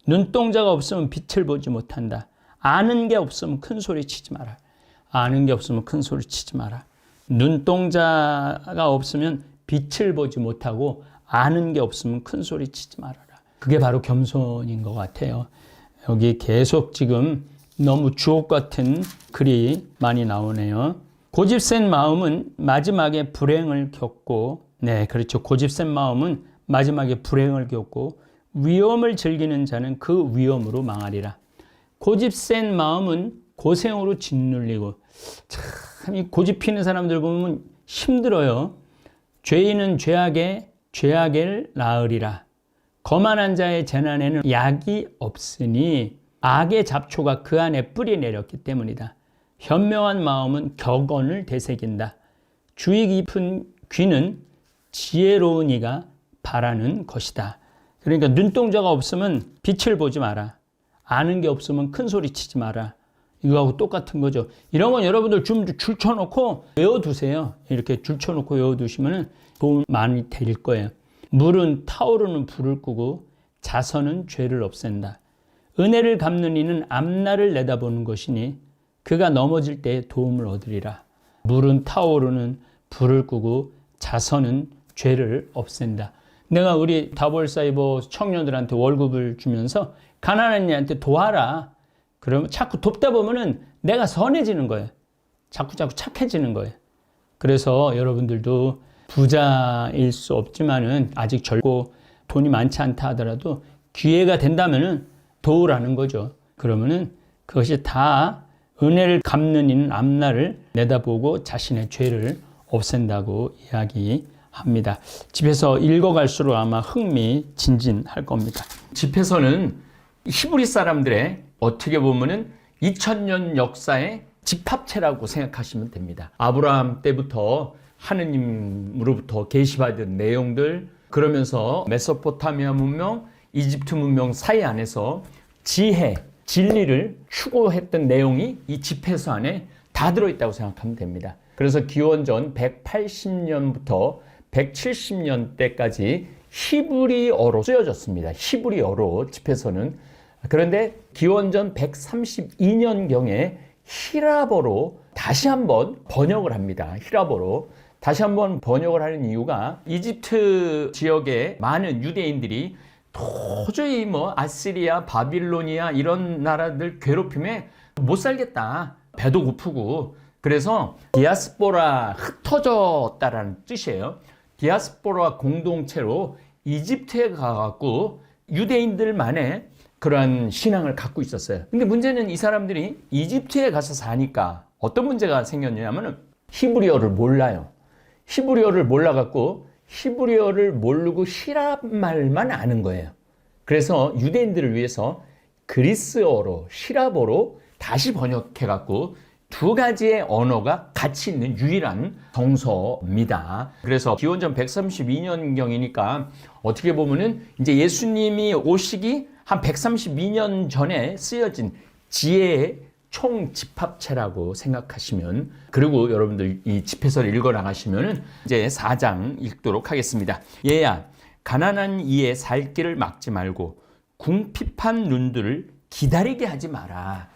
눈동자가 없으면 빛을 보지 못한다. 아는 게 없으면 큰 소리 치지 마라. 아는 게 없으면 큰 소리 치지 마라. 눈동자가 없으면 빛을 보지 못하고 아는 게 없으면 큰 소리 치지 말아라. 그게 바로 겸손인 것 같아요. 여기 계속 지금 너무 주옥 같은 글이 많이 나오네요. 고집센 마음은 마지막에 불행을 겪고, 네, 그렇죠. 고집센 마음은 마지막에 불행을 겪고 위험을 즐기는 자는 그 위험으로 망하리라. 고집센 마음은 고생으로 짓눌리고, 참 이 고집 피는 사람들 보면 힘들어요. 죄인은 죄악을 낳으리라. 거만한 자의 재난에는 약이 없으니 악의 잡초가 그 안에 뿌리 내렸기 때문이다. 현명한 마음은 격언을 되새긴다. 주의 깊은 귀는 지혜로운 이가 바라는 것이다. 그러니까 눈동자가 없으면 빛을 보지 마라. 아는 게 없으면 큰 소리 치지 마라. 이거하고 똑같은 거죠. 이런 건 여러분들 좀 줄쳐놓고 외워두세요. 이렇게 줄쳐놓고 외워두시면 도움 많이 될 거예요. 물은 타오르는 불을 끄고 자선은 죄를 없앤다. 은혜를 갚는 이는 앞날을 내다보는 것이니 그가 넘어질 때 도움을 얻으리라. 물은 타오르는 불을 끄고 자선은 죄를 없앤다. 내가 우리 다볼사이버 청년들한테 월급을 주면서 가난한 이한테 도와라. 그러면 자꾸 돕다 보면은 내가 선해지는 거예요. 자꾸 착해지는 거예요. 그래서 여러분들도 부자일 수 없지만은 아직 젊고 돈이 많지 않다 하더라도 기회가 된다면은 도우라는 거죠. 그러면은 그것이 다 은혜를 갚는 이는 앞날을 내다보고 자신의 죄를 없앤다고 이야기합니다. 집에서 읽어갈수록 아마 흥미진진할 겁니다. 집에서는 히브리 사람들의 어떻게 보면은 2000년 역사의 집합체라고 생각하시면 됩니다. 아브라함 때부터 하느님으로부터 계시받은 내용들, 그러면서 메소포타미아 문명, 이집트 문명 사이 안에서 지혜, 진리를 추구했던 내용이 이 집회서 안에 다 들어있다고 생각하면 됩니다. 그래서 기원전 180년부터 170년대까지 히브리어로 쓰여졌습니다. 히브리어로 집회서는. 그런데 기원전 132년경에 히라버로 다시 한번 번역을 합니다. 히라버로 다시 한번 번역을 하는 이유가 이집트 지역의 많은 유대인들이 도저히 뭐 아시리아, 바빌로니아 이런 나라들 괴롭힘에 못 살겠다. 배도 고프고. 그래서 디아스포라, 흩어졌다라는 뜻이에요. 디아스포라 공동체로 이집트에 가갖고 유대인들만의 그러한 신앙을 갖고 있었어요. 근데 문제는 이 사람들이 이집트에 가서 사니까 어떤 문제가 생겼냐면 히브리어를 몰라요. 히브리어를 몰라갖고 히브리어를 모르고 히랍 말만 아는 거예요. 그래서 유대인들을 위해서 그리스어로 히랍어로 다시 번역해갖고 두 가지의 언어가 같이 있는 유일한 성서입니다. 그래서 기원전 132년경이니까 어떻게 보면은 이제 예수님이 오시기 한 132년 전에 쓰여진 지혜의 총 집합체라고 생각하시면, 그리고 여러분들 이 집회서를 읽어 나가시면은 이제 4장 읽도록 하겠습니다. 얘야, 가난한 이의 살 길을 막지 말고 궁핍한 눈들을 기다리게 하지 마라.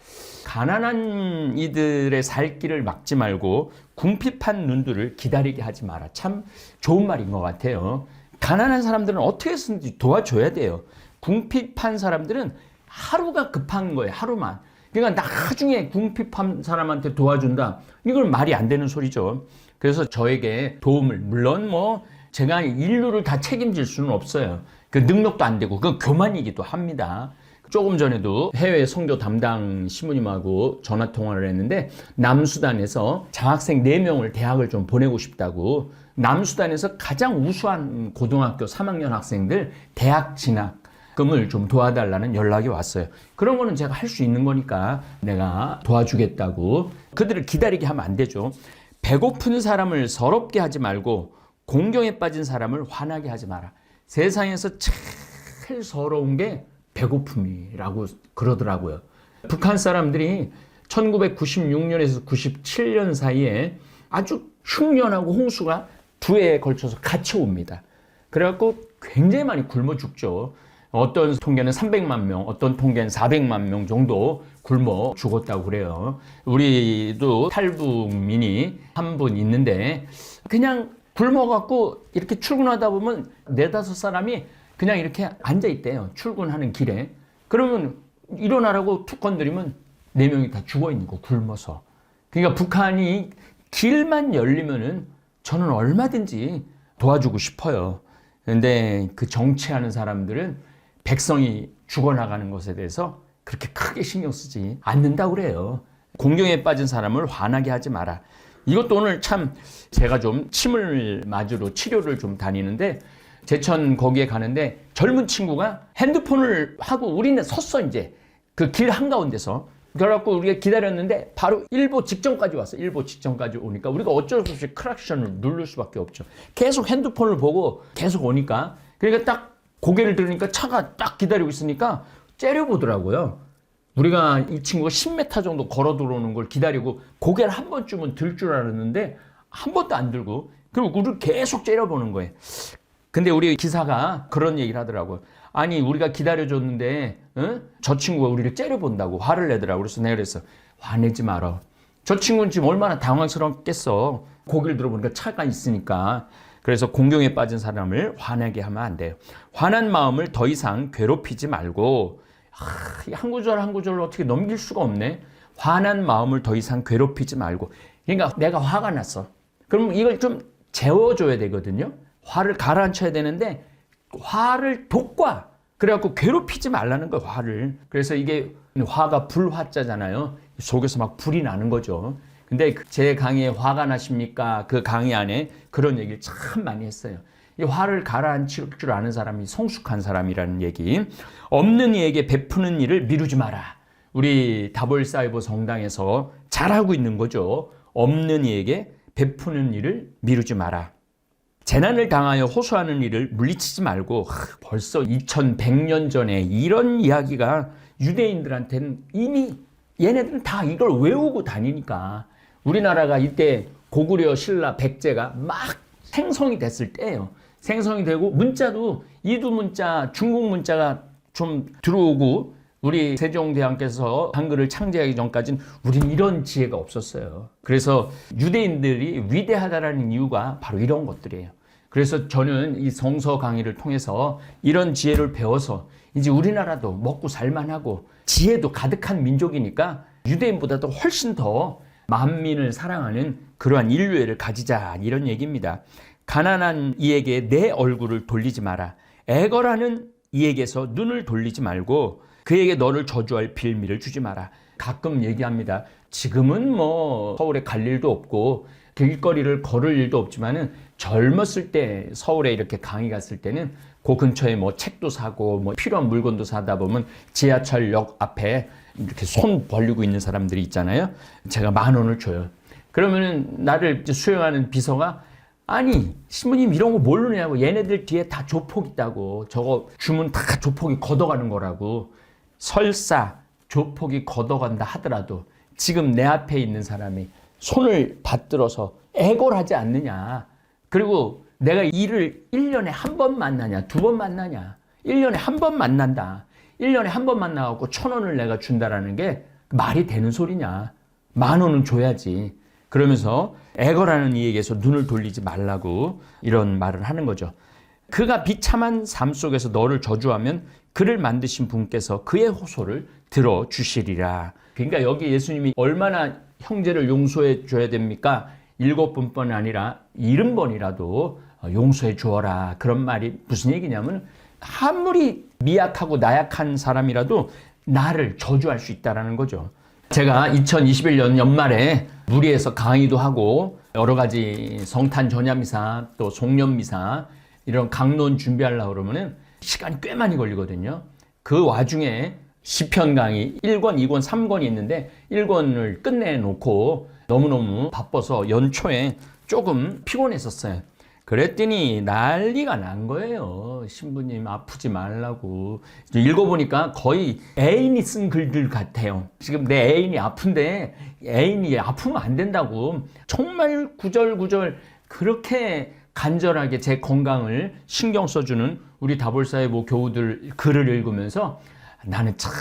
가난한 이들의 살 길을 막지 말고 궁핍한 눈들을 기다리게 하지 마라. 참 좋은 말인 것 같아요. 가난한 사람들은 어떻게 해서든지 도와줘야 돼요. 궁핍한 사람들은 하루가 급한 거예요. 하루만. 그러니까 나중에 궁핍한 사람한테 도와준다. 이건 말이 안 되는 소리죠. 그래서 저에게 도움을, 물론 뭐 제가 인류를 다 책임질 수는 없어요. 그 능력도 안 되고 그건 교만이기도 합니다. 조금 전에도 해외 선교 담당 시무님하고 전화 통화를 했는데 남수단에서 장학생 4명을 대학을 좀 보내고 싶다고, 남수단에서 가장 우수한 고등학교 3학년 학생들 대학 진학금을 좀 도와달라는 연락이 왔어요. 그런 거는 제가 할 수 있는 거니까 내가 도와주겠다고. 그들을 기다리게 하면 안 되죠. 배고픈 사람을 서럽게 하지 말고 공경에 빠진 사람을 화나게 하지 마라. 세상에서 제일 서러운 게 배고픔이라고 그러더라고요. 북한 사람들이 1996년에서 97년 사이에 아주 흉년하고 홍수가 2해에 걸쳐서 같이 옵니다. 그래갖고 굉장히 많이 굶어 죽죠. 어떤 통계는 300만 명, 어떤 통계는 400만 명 정도 굶어 죽었다고 그래요. 우리도 탈북민이 한 분 있는데 그냥 굶어갖고 이렇게 출근하다 보면 4-5사람이 그냥 이렇게 앉아있대요. 출근하는 길에. 그러면 일어나라고 툭 건드리면 4명이 다 죽어있는 거, 굶어서. 그러니까 북한이 길만 열리면은 저는 얼마든지 도와주고 싶어요. 근데 그 정치하는 사람들은 백성이 죽어나가는 것에 대해서 그렇게 크게 신경 쓰지 않는다고 그래요. 공경에 빠진 사람을 화나게 하지 마라. 이것도 오늘 참 제가 좀 침을 맞으러 치료를 좀 다니는데 제천 거기에 가는데 젊은 친구가 핸드폰을 하고 우리는 섰어. 이제 그 길 한가운데서. 그래갖고 우리가 기다렸는데 바로 일보 직전까지 왔어. 일보 직전까지 오니까 우리가 어쩔 수 없이 크락션을 누를 수밖에 없죠. 계속 핸드폰을 보고 계속 오니까, 그러니까 딱 고개를 들으니까 차가 딱 기다리고 있으니까 째려보더라고요. 우리가 이 친구가 10m 정도 걸어 들어오는 걸 기다리고 고개를 한 번쯤은 들 줄 알았는데 한 번도 안 들고, 그리고 우리를 계속 째려보는 거예요. 근데 우리 기사가 그런 얘기를 하더라고요. 아니 우리가 기다려줬는데 저 친구가 우리를 째려본다고 화를 내더라고요. 그래서 내가 그랬어. 화내지 마라. 저 친구는 지금 얼마나 당황스럽겠어. 고개를 들어보니까 차가 있으니까. 그래서 공경에 빠진 사람을 화내게 하면 안 돼요. 화난 마음을 더 이상 괴롭히지 말고, 한 구절 한 구절을 어떻게 넘길 수가 없네. 화난 마음을 더 이상 괴롭히지 말고. 그러니까 내가 화가 났어. 그럼 이걸 좀 재워줘야 되거든요. 화를 가라앉혀야 되는데 화를 돋궈. 그래갖고 괴롭히지 말라는 거예요, 화를. 그래서 이게 화가 불화자잖아요. 속에서 막 불이 나는 거죠. 근데 제 강의에 화가 나십니까? 그 강의 안에 그런 얘기를 참 많이 했어요. 이 화를 가라앉힐 줄 아는 사람이 성숙한 사람이라는 얘기. 없는 이에게 베푸는 일을 미루지 마라. 우리 다볼사이버 성당에서 잘하고 있는 거죠. 없는 이에게 베푸는 일을 미루지 마라. 재난을 당하여 호소하는 일을 물리치지 말고. 벌써 2100년 전에 이런 이야기가 유대인들한테는 이미, 얘네들은 다 이걸 외우고 다니니까. 우리나라가 이때 고구려 신라 백제가 막 생성이 됐을 때예요. 생성이 되고 문자도 이두 문자, 중국 문자가 좀 들어오고, 우리 세종대왕께서 한글을 창제하기 전까지는 우린 이런 지혜가 없었어요. 그래서 유대인들이 위대하다라는 이유가 바로 이런 것들이에요. 그래서 저는 이 성서 강의를 통해서 이런 지혜를 배워서 이제 우리나라도 먹고 살만하고 지혜도 가득한 민족이니까 유대인보다도 훨씬 더 만민을 사랑하는 그러한 인류애를 가지자, 이런 얘기입니다. 가난한 이에게 내 얼굴을 돌리지 마라. 애걸하는 이에게서 눈을 돌리지 말고 그에게 너를 저주할 빌미를 주지 마라. 가끔 얘기합니다. 지금은 뭐 서울에 갈 일도 없고 길거리를 걸을 일도 없지만은 젊었을 때 서울에 이렇게 강의 갔을 때는 그 근처에 뭐 책도 사고 뭐 필요한 물건도 사다 보면 지하철역 앞에 이렇게 손 벌리고 있는 사람들이 있잖아요. 제가 10,000원을 줘요. 그러면은 나를 수행하는 비서가 아니 신부님 이런 거 모르냐고, 얘네들 뒤에 다 조폭 있다고, 저거 주문 다 조폭이 걷어가는 거라고. 설사 조폭이 걷어간다 하더라도 지금 내 앞에 있는 사람이 손을 받들어서 애걸하지 않느냐. 그리고 내가 이를 1년에 한 번 만나냐 2번 만나냐. 1년에 한 번 만난다. 1년에 한 번 만나갖고 1,000원을 내가 준다라는 게 말이 되는 소리냐. 10,000원은 줘야지. 그러면서 애걸하는 이에게서 눈을 돌리지 말라고 이런 말을 하는 거죠. 그가 비참한 삶 속에서 너를 저주하면 그를 만드신 분께서 그의 호소를 들어주시리라. 그러니까 여기 예수님이 얼마나 형제를 용서해 줘야 됩니까? 7번뿐 아니라 70번이라도 용서해 주어라. 그런 말이 무슨 얘기냐면 아무리 미약하고 나약한 사람이라도 나를 저주할 수 있다는 거죠. 제가 2021년 연말에 무리에서 강의도 하고 여러 가지 성탄 전야미사 또 송년미사 이런 강론 준비하려고 그러면은 시간이 꽤 많이 걸리거든요. 그 와중에 시편 강의 1권, 2권, 3권이 있는데 1권을 끝내놓고 너무너무 바빠서 연초에 조금 피곤했었어요. 그랬더니 난리가 난 거예요. 신부님 아프지 말라고. 읽어보니까 거의 애인이 쓴 글들 같아요. 지금 내 애인이 아픈데 애인이 아프면 안 된다고 정말 구절구절 그렇게 간절하게 제 건강을 신경 써주는 우리 다볼사의 뭐 교우들 글을 읽으면서 나는 참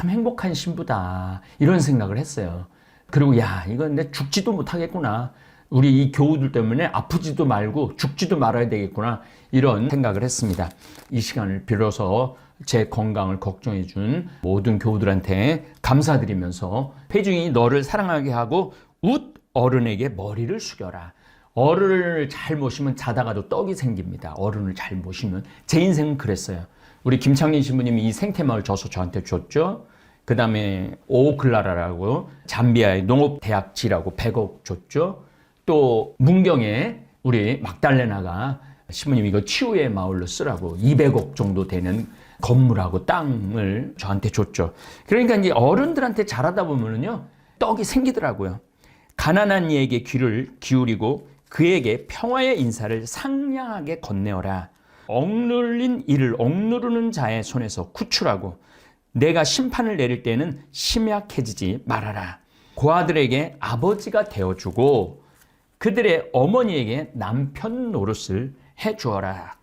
행복한 신부다 이런 생각을 했어요. 그리고 야 이건 내 죽지도 못하겠구나. 우리 이 교우들 때문에 아프지도 말고 죽지도 말아야 되겠구나 이런 생각을 했습니다. 이 시간을 빌어서 제 건강을 걱정해 준 모든 교우들한테 감사드리면서 회중이 너를 사랑하게 하고 웃 어른에게 머리를 숙여라. 어른을 잘 모시면 자다가도 떡이 생깁니다. 어른을 잘 모시면. 제 인생은 그랬어요. 우리 김창린 신부님이 이 생태마을 저서 저한테 줬죠. 그 다음에 오클라라라고 잠비아의 농업대학지라고 100억 줬죠. 또 문경에 우리 막달레나가 신부님 이거 치유의 마을로 쓰라고 200억 정도 되는 건물하고 땅을 저한테 줬죠. 그러니까 이제 어른들한테 잘하다 보면은요 떡이 생기더라고요. 가난한 이에게 귀를 기울이고 그에게 평화의 인사를 상냥하게 건네어라. 억눌린 이를 억누르는 자의 손에서 구출하고 내가 심판을 내릴 때는 심약해지지 말아라. 고아들에게 아버지가 되어주고 그들의 어머니에게 남편 노릇을 해주어라.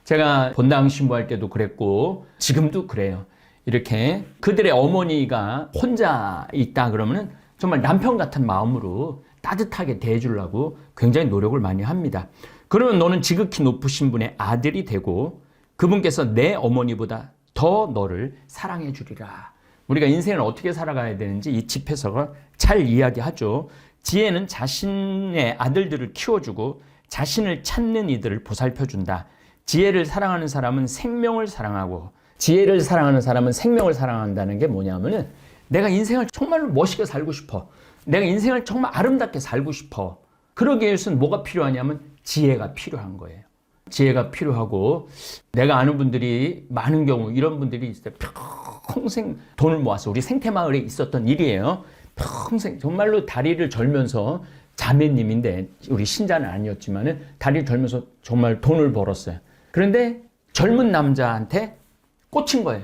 제가 본당 신부할 때도 그랬고 지금도 그래요. 이렇게 그들의 어머니가 혼자 있다 그러면은 정말 남편 같은 마음으로 따뜻하게 대해주려고 굉장히 노력을 많이 합니다. 그러면 너는 지극히 높으신 분의 아들이 되고 그분께서 내 어머니보다 더 너를 사랑해 주리라. 우리가 인생을 어떻게 살아가야 되는지 이 집에서가 잘 이야기하죠. 지혜는 자신의 아들들을 키워주고 자신을 찾는 이들을 보살펴준다. 지혜를 사랑하는 사람은 생명을 사랑하고 지혜를 사랑하는 사람은 생명을 사랑한다는 게 뭐냐면은 내가 인생을 정말로 멋있게 살고 싶어. 내가 인생을 정말 아름답게 살고 싶어. 그러기 위해서는 뭐가 필요하냐면 지혜가 필요한 거예요. 지혜가 필요하고 내가 아는 분들이 많은 경우 이런 분들이 있어요. 평생 돈을 모아서 우리 생태마을에 있었던 일이에요. 평생 정말로 다리를 절면서 자매님인데 우리 신자는 아니었지만은 다리를 절면서 정말 돈을 벌었어요. 그런데 젊은 남자한테 꽂힌 거예요.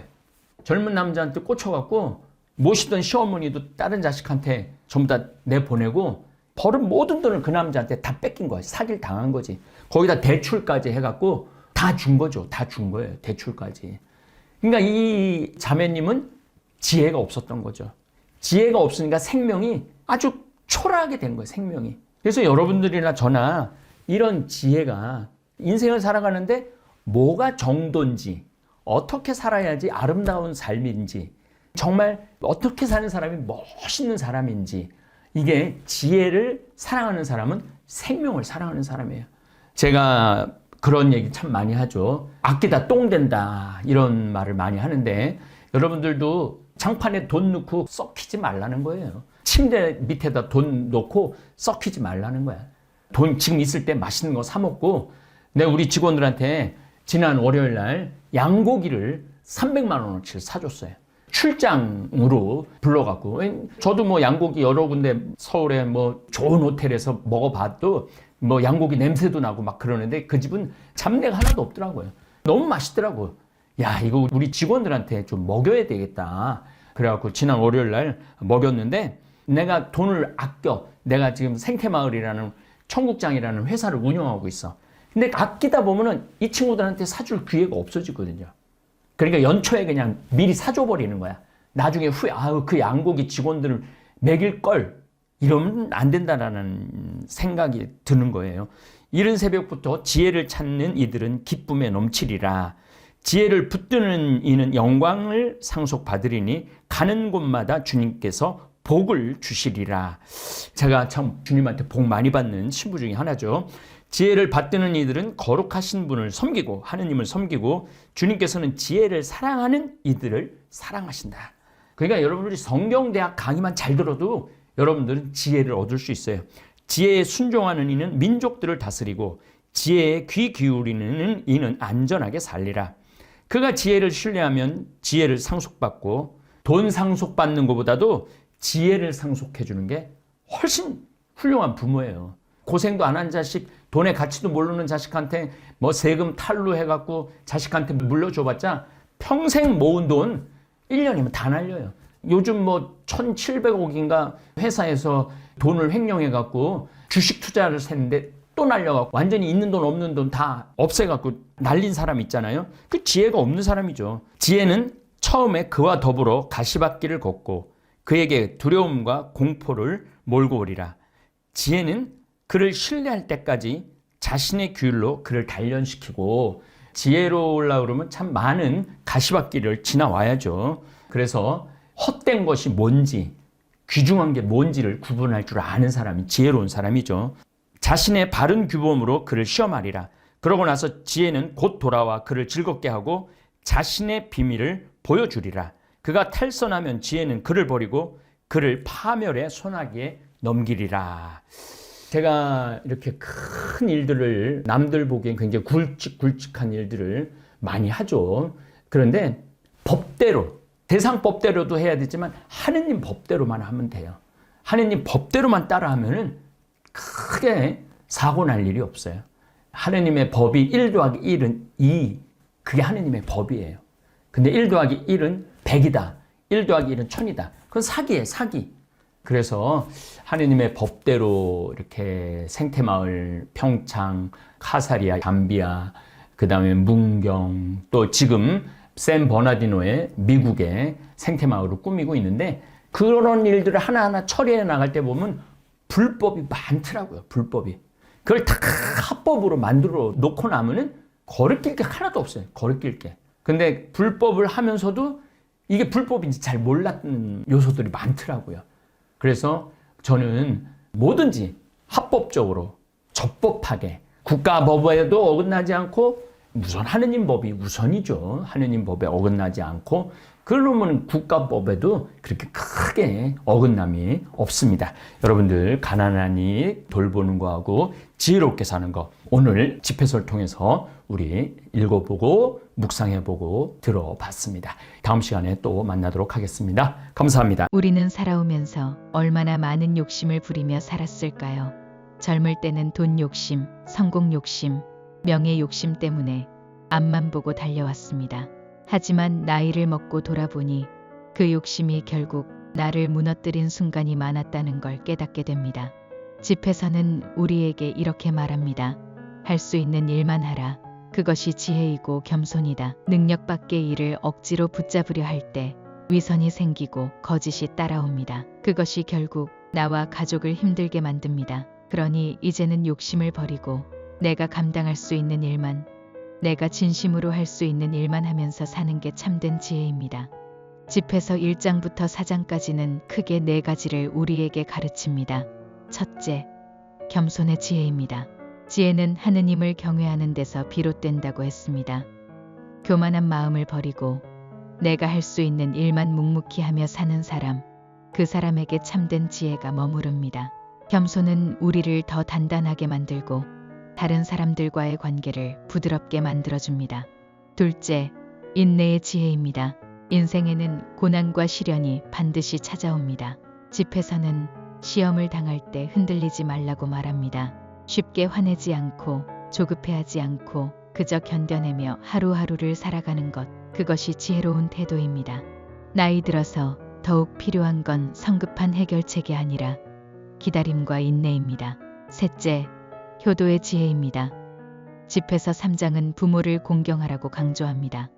젊은 남자한테 꽂혀갖고 모시던 시어머니도 다른 자식한테 전부 다 내보내고 벌은 모든 돈을 그 남자한테 다 뺏긴 거야. 사기를 당한 거지. 거기다 대출까지 해갖고 다 준 거죠. 다 준 거예요. 대출까지. 그러니까 이 자매님은 지혜가 없었던 거죠. 지혜가 없으니까 생명이 아주 초라하게 된 거예요. 생명이. 그래서 여러분들이나 저나 이런 지혜가 인생을 살아가는데 뭐가 정도인지 어떻게 살아야지 아름다운 삶인지 정말 어떻게 사는 사람이 멋있는 사람인지 이게 지혜를 사랑하는 사람은 생명을 사랑하는 사람이에요. 제가 그런 얘기 참 많이 하죠. 아끼다 똥 된다 이런 말을 많이 하는데 여러분들도 장판에 돈 넣고 썩히지 말라는 거예요. 침대 밑에다 돈 놓고 썩히지 말라는 거야. 돈 지금 있을 때 맛있는 거 사 먹고, 내가 우리 직원들한테 지난 월요일 날 양고기를 300만 원어치를 사줬어요. 출장으로 불러갖고. 저도 뭐 양고기 여러 군데 서울에 뭐 좋은 호텔에서 먹어봐도 뭐 양고기 냄새도 나고 막 그러는데 그 집은 잡내가 하나도 없더라고요. 너무 맛있더라고요. 야, 이거 우리 직원들한테 좀 먹여야 되겠다. 그래갖고 지난 월요일 날 먹였는데, 내가 돈을 아껴. 내가 지금 생태마을이라는 청국장이라는 회사를 운영하고 있어. 근데 아끼다 보면은 이 친구들한테 사줄 기회가 없어지거든요. 그러니까 연초에 그냥 미리 사줘버리는 거야. 나중에 후에, 그 양고기 직원들을 먹일 걸. 이러면 안 된다라는 생각이 드는 거예요. 이른 새벽부터 지혜를 찾는 이들은 기쁨에 넘치리라. 지혜를 붙드는 이는 영광을 상속받으리니 가는 곳마다 주님께서 복을 주시리라. 제가 참 주님한테 복 많이 받는 신부 중에 하나죠. 지혜를 받드는 이들은 거룩하신 분을 섬기고 하느님을 섬기고 주님께서는 지혜를 사랑하는 이들을 사랑하신다. 그러니까 여러분들이 성경대학 강의만 잘 들어도 여러분들은 지혜를 얻을 수 있어요. 지혜에 순종하는 이는 민족들을 다스리고 지혜에 귀 기울이는 이는 안전하게 살리라. 그가 지혜를 신뢰하면 지혜를 상속받고, 돈 상속받는 것보다도 지혜를 상속해 주는 게 훨씬 훌륭한 부모예요. 고생도 안 한 자식, 돈의 가치도 모르는 자식한테 뭐 세금 탈루해갖고 자식한테 물려줘봤자 평생 모은 돈 1년이면 다 날려요. 요즘 뭐 1,700억인가 회사에서 돈을 횡령해갖고 주식 투자를 했는데 또 날려갖고 완전히 있는 돈 없는 돈 다 없애갖고 날린 사람 있잖아요. 그 지혜가 없는 사람이죠. 지혜는 처음에 그와 더불어 가시밭길을 걷고 그에게 두려움과 공포를 몰고 오리라. 지혜는 그를 신뢰할 때까지 자신의 규율로 그를 단련시키고, 지혜로우려고 그러면 참 많은 가시밭길을 지나와야죠. 그래서 헛된 것이 뭔지, 귀중한 게 뭔지를 구분할 줄 아는 사람이 지혜로운 사람이죠. 자신의 바른 규범으로 그를 시험하리라. 그러고 나서 지혜는 곧 돌아와 그를 즐겁게 하고 자신의 비밀을 보여주리라. 그가 탈선하면 지혜는 그를 버리고 그를 파멸의 소나기에 넘기리라. 제가 이렇게 큰 일들을, 남들 보기엔 굉장히 굵직굵직한 일들을 많이 하죠. 그런데 법대로, 세상법대로도 해야 되지만 하느님 법대로만 하면 돼요. 하느님 법대로만 따라하면은 크게 사고 날 일이 없어요. 하느님의 법이 1 더하기 1은 2. 그게 하느님의 법이에요. 근데 1 더하기 1은 100이다. 1 더하기 1은 1000이다. 그건 사기예요, 사기. 그래서 하느님의 법대로 이렇게 생태마을, 평창, 카사리아, 잠비아, 그 다음에 문경, 또 지금 샌 버나디노의 미국의 생태마을을 꾸미고 있는데, 그런 일들을 하나하나 처리해 나갈 때 보면 불법이 많더라고요. 불법이. 그걸 다 합법으로 만들어 놓고 나면은 거리낄 게 하나도 없어요. 거리낄 게. 근데 불법을 하면서도 이게 불법인지 잘 몰랐는 요소들이 많더라고요. 그래서 저는 뭐든지 합법적으로, 적법하게, 국가법에도 어긋나지 않고, 우선 하느님 법이 우선이죠. 하느님 법에 어긋나지 않고, 그러면 국가법에도 그렇게 크게 어긋남이 없습니다. 여러분들 가난한 이 돌보는 거하고 지혜롭게 사는 거, 오늘 집회서를 통해서 우리 읽어보고 묵상해보고 들어봤습니다. 다음 시간에 또 만나도록 하겠습니다. 감사합니다. 우리는 살아오면서 얼마나 많은 욕심을 부리며 살았을까요? 젊을 때는 돈 욕심, 성공 욕심, 명예 욕심 때문에 앞만 보고 달려왔습니다. 하지만 나이를 먹고 돌아보니 그 욕심이 결국 나를 무너뜨린 순간이 많았다는 걸 깨닫게 됩니다. 집회서는 우리에게 이렇게 말합니다. 할 수 있는 일만 하라. 그것이 지혜이고 겸손이다. 능력 밖의 일을 억지로 붙잡으려 할 때 위선이 생기고 거짓이 따라옵니다. 그것이 결국 나와 가족을 힘들게 만듭니다. 그러니 이제는 욕심을 버리고 내가 감당할 수 있는 일만, 내가 진심으로 할 수 있는 일만 하면서 사는 게 참된 지혜입니다. 집회서 1장부터 4장까지는 크게 4가지를 우리에게 가르칩니다. 첫째, 겸손의 지혜입니다. 지혜는 하느님을 경외하는 데서 비롯된다고 했습니다. 교만한 마음을 버리고 내가 할 수 있는 일만 묵묵히 하며 사는 사람, 그 사람에게 참된 지혜가 머무릅니다. 겸손은 우리를 더 단단하게 만들고 다른 사람들과의 관계를 부드럽게 만들어줍니다. 둘째, 인내의 지혜입니다. 인생에는 고난과 시련이 반드시 찾아옵니다. 집에서는 시험을 당할 때 흔들리지 말라고 말합니다. 쉽게 화내지 않고 조급해하지 않고 그저 견뎌내며 하루하루를 살아가는 것, 그것이 지혜로운 태도입니다. 나이 들어서 더욱 필요한 건 성급한 해결책이 아니라 기다림과 인내입니다. 셋째, 효도의 지혜입니다. 집에서 3장은 부모를 공경하라고 강조합니다.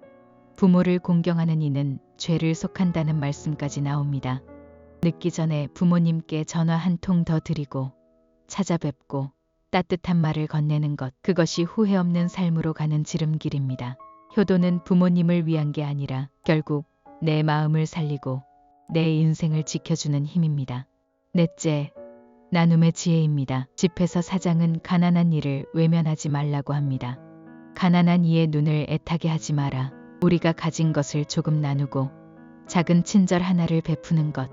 부모를 공경하는 이는 죄를 속한다는 말씀까지 나옵니다. 늦기 전에 부모님께 전화 한 통 더 드리고 찾아뵙고 따뜻한 말을 건네는 것, 그것이 후회 없는 삶으로 가는 지름길입니다. 효도는 부모님을 위한 게 아니라 결국 내 마음을 살리고 내 인생을 지켜주는 힘입니다. 넷째, 나눔의 지혜입니다. 집에서 4장은 가난한 이를 외면하지 말라고 합니다. 가난한 이의 눈을 애타게 하지 마라. 우리가 가진 것을 조금 나누고 작은 친절 하나를 베푸는 것,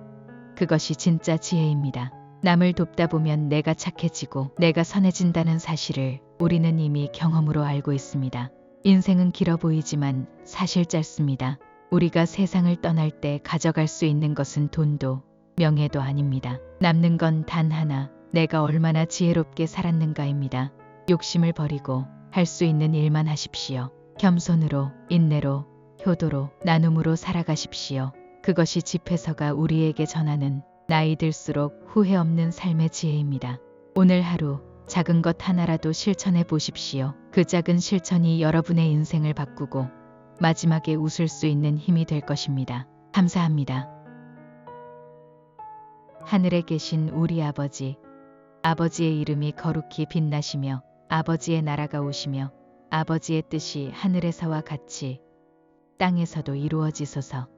그것이 진짜 지혜입니다. 남을 돕다 보면 내가 착해지고 내가 선해진다는 사실을 우리는 이미 경험으로 알고 있습니다. 인생은 길어 보이지만 사실 짧습니다. 우리가 세상을 떠날 때 가져갈 수 있는 것은 돈도 명예도 아닙니다. 남는 건 단 하나, 내가 얼마나 지혜롭게 살았는가입니다. 욕심을 버리고 할 수 있는 일만 하십시오. 겸손으로, 인내로, 효도로, 나눔으로 살아가십시오. 그것이 집회서가 우리에게 전하는 나이 들수록 후회 없는 삶의 지혜입니다. 오늘 하루 작은 것 하나라도 실천해 보십시오. 그 작은 실천이 여러분의 인생을 바꾸고 마지막에 웃을 수 있는 힘이 될 것입니다. 감사합니다. 하늘에 계신 우리 아버지, 아버지의 이름이 거룩히 빛나시며 아버지의 나라가 오시며 아버지의 뜻이 하늘에서와 같이 땅에서도 이루어지소서.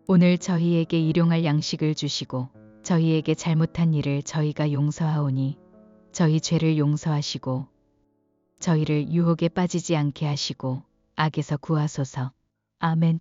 오늘 저희에게 일용할 양식을 주시고 저희에게 잘못한 일을 저희가 용서하오니 저희 죄를 용서하시고 저희를 유혹에 빠지지 않게 하시고 악에서 구하소서. 아멘.